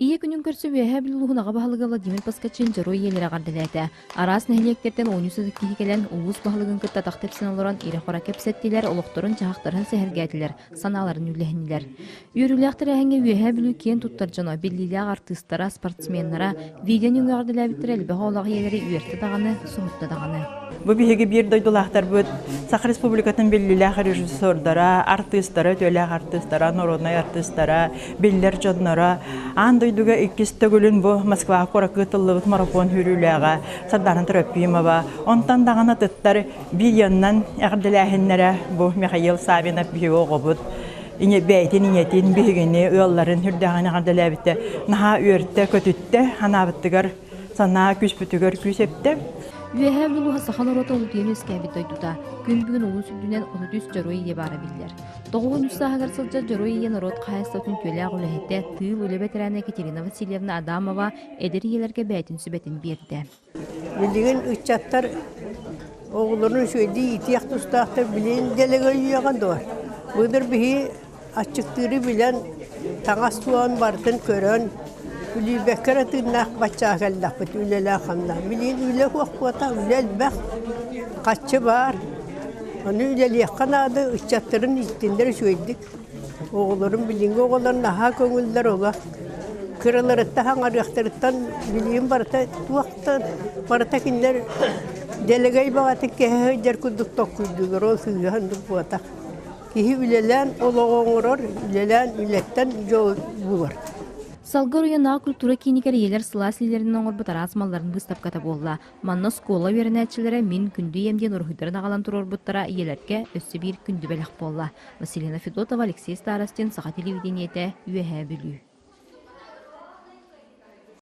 Ие күнүн көрсө үөһэ билуһунаҕа баһылыга Владимир Паскачин жорой иелере гардылайта. Араас нэһилиэктерден оонюсу киһи улус баһылыгын кытта тахтепсин олорон ире хора кепсеттилер, олохторун чаһактарын сэһэргэтилер, санааларын үлэһинилер. Үөрүлээхтэр эһэҥҥэ үөһэ билүү киэн туттар дьоно биллилээх артыстара, спортсменнара, видео нүҥүгардылаабиттер элбэх оолаах иелери үөртэ даганы, соһутта даганы. Бу биһиги бир дойдулаахтар бут Саха Республикатын биллилээх режиссердара, артыстара, төлээх артыстара, народный артыстара, биллер жоднора, аан дойдуга иккис төгүлүн бу Москва коракытыллыбыт марафон хүрүүлээга Сардархан Трофимова, онтан дагана тыттар бияннан эгдилээхиннере бу Михаил Савинов биһиги огобут. Ине бәйтин инетин биһигини ыалларын хүрдäгәне гардылабытты. Наха үөртте көтүтте, ханабыттыгар сана күспүтүгөр күсепте. Үөһэ билуһа сахан орота улутуйен өскәбит дойдута. Күн бүгүн улус үдүнен отутүс жорой ие бара биллер. Тоҕугун үссааһыгар сылдьа жорой иен орот хаастатын төлөөх үлэһитэ тыыл үлэбэтэрээн Екатерина Васильевна Адамова эдер иелерге бәйтин сүбэтин биэрдэ. Билигин ычаттар оğulların şöyle itiyak tustağıtır bilen delegayıyagan da var. Budur bihi açıktırı bilen tağas tuğan bartın körön Ülü bekara tırnak bacağı kallapıt ülele hamda. Bilen üle huakvata ülel bek kaçı var. Onu üleli yakan adı ıçattırın içtinleri söyledik. Oğulların bilin oğulların daha köngüller ola. Kıraları da hangar yaktarıttan bilin barata tuaktan barata kinler delegay bağatı kehe kuduk tokkuydular o suyu handık bu ata. Kihi ülelen oloğonurur, ülelen ületten yol bulur. Салгар уянаа культура киникер иелер сылаас илеринен оҥорбут араас малларын выставката буолла. Манна скола веренәчиләре мин күндү емден урхуйдарын агалан турорбуттара иелерге өссө бир күндү белек болла. Василина Федотова, Алексей Старостин, Саха телевидениете, үөһэ бүлүү.